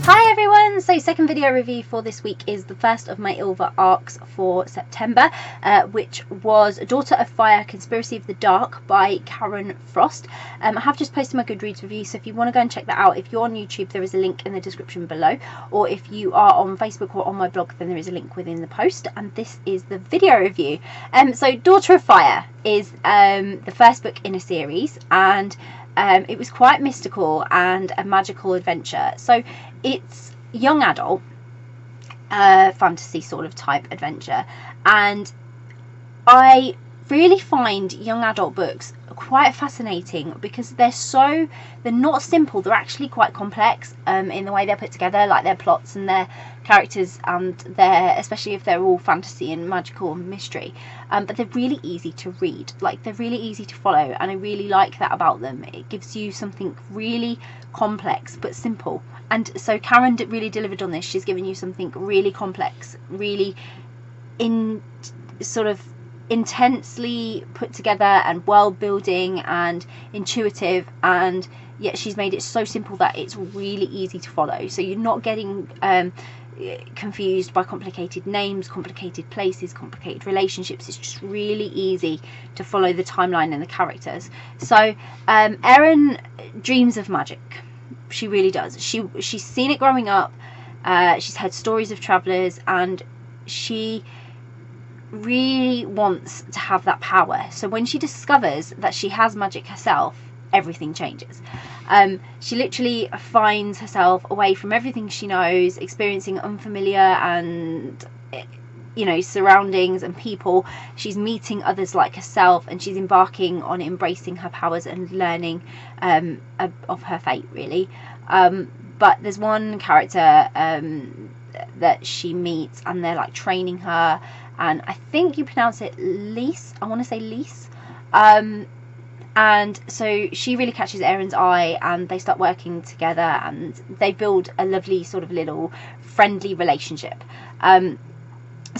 Hi everyone! So second video review for this week is the first of my Ilva arcs for September, which was Daughter of Fire, Conspiracy of the Dark by Karen Frost. I have just posted my Goodreads review, so if you want to go and check that out, if you're on YouTube there is a link in the description below, or if you are on Facebook or on my blog then there is a link within the post, and this is the video review. So Daughter of Fire is the first book in a series, and it was quite mystical and a magical adventure. So it's young adult fantasy sort of type adventure, and I really find young adult books quite fascinating because they're not simple, they're actually quite complex in the way they're put together, like their plots and their characters, and especially if they're all fantasy and magical and mystery, but they're really easy to read, like they're really easy to follow, and I really like that about them. It gives you something really complex but simple, and so Karen really delivered on this. She's given you something really complex, really intensely put together and world building and intuitive, and yet she's made it so simple that it's really easy to follow, so you're not getting confused by complicated names, complicated places, complicated relationships. It's just really easy to follow the timeline and the characters. So Erin dreams of magic. She really does. She's seen it growing up, she's heard stories of travellers, and she really wants to have that power. So when she discovers that she has magic herself, everything changes. She literally finds herself away from everything she knows, experiencing unfamiliar and surroundings and people. She's meeting others like herself, and she's embarking on embracing her powers and learning of her fate, really. But there's one character that she meets, and they're like training her, and I think you pronounce it Lise. I want to say Lise. And so she really catches Erin's eye, and they start working together, and they build a lovely sort of little friendly relationship. So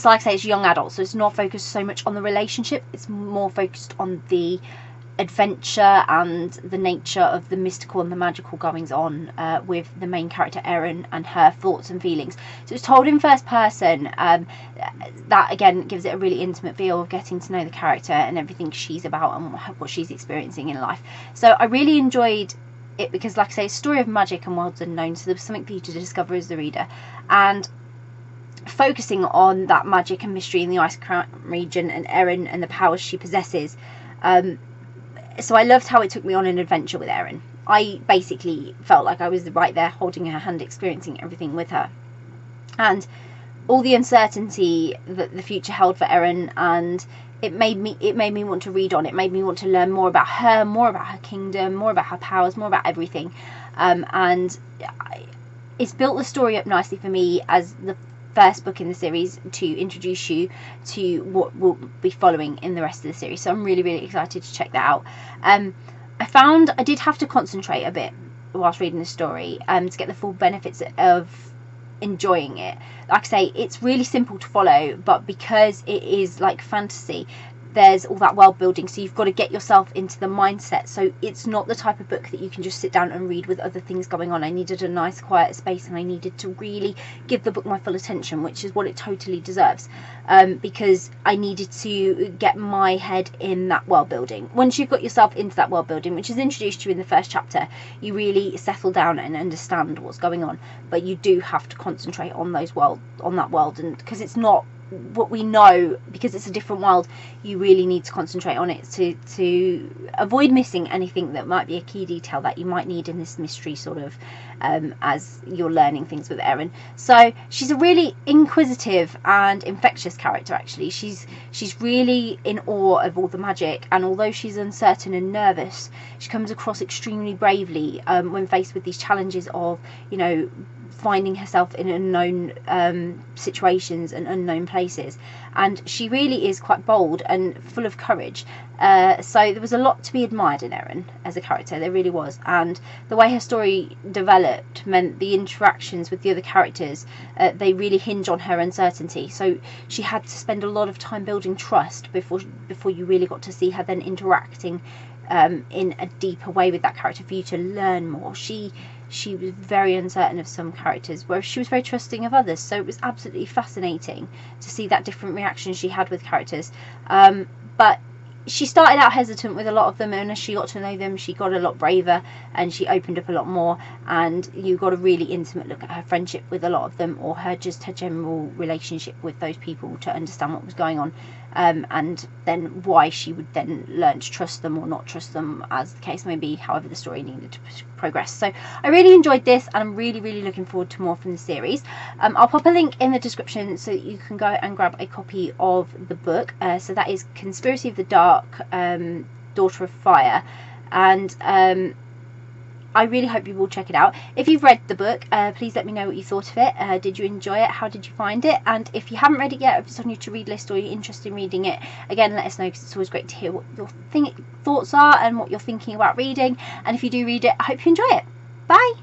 like I say, it's young adult, so it's not focused so much on the relationship, it's more focused on the adventure and the nature of the mystical and the magical goings on with the main character Erin and her thoughts and feelings. So it's told in first person. That again gives it a really intimate feel of getting to know the character and everything she's about and what she's experiencing in life. So I really enjoyed it because, like I say, it's a story of magic and worlds unknown, so there's something for you to discover as the reader, and focusing on that magic and mystery in the Ice Crown region and Erin and the powers she possesses. So I loved how it took me on an adventure with Erin. I basically felt like I was right there holding her hand, experiencing everything with her, and all the uncertainty that the future held for Erin, and it made me want to read on. It made me want to learn more about her kingdom, more about her powers, more about everything, and it's built the story up nicely for me as the first book in the series to introduce you to what will be following in the rest of the series. So I'm really excited to check that out. I found I did have to concentrate a bit whilst reading the story to get the full benefits of enjoying it. Like I say, it's really simple to follow, but because it is like fantasy, there's all that world building, so you've got to get yourself into the mindset. So it's not the type of book that you can just sit down and read with other things going on. I needed a nice quiet space, and I needed to really give the book my full attention, which is what it totally deserves, because I needed to get my head in that world building. Once you've got yourself into that world building, which is introduced to you in the first chapter, you really settle down and understand what's going on. But you do have to concentrate on that world, and because it's not what we know, because it's a different world, you really need to concentrate on it to avoid missing anything that might be a key detail that you might need in this mystery sort of as you're learning things with Erin. So she's a really inquisitive and infectious character. Actually, she's really in awe of all the magic, and although she's uncertain and nervous, she comes across extremely bravely when faced with these challenges of finding herself in unknown situations and unknown places, and she really is quite bold and full of courage. So there was a lot to be admired in Erin as a character, there really was, and the way her story developed meant the interactions with the other characters, they really hinge on her uncertainty, so she had to spend a lot of time building trust before you really got to see her then interacting in a deeper way with that character, for you to learn more. She was very uncertain of some characters, whereas she was very trusting of others. So it was absolutely fascinating to see that different reaction she had with characters. But she started out hesitant with a lot of them, and as she got to know them, she got a lot braver and she opened up a lot more, and you got a really intimate look at her friendship with a lot of them, or her general relationship with those people, to understand what was going on, and then why she would then learn to trust them or not trust them, as the case may be, however the story needed to progress. So I really enjoyed this, and I'm really looking forward to more from the series. I'll pop a link in the description so that you can go and grab a copy of the book. So that is Conspiracy of the Dark, Daughter of Fire, and I really hope you will check it out. If you've read the book, please let me know what you thought of it. Did you enjoy it? How did you find it? And if you haven't read it yet, if it's on your to-read list or you're interested in reading it, again, let us know, because it's always great to hear what your thoughts are and what you're thinking about reading. And if you do read it, I hope you enjoy it. Bye!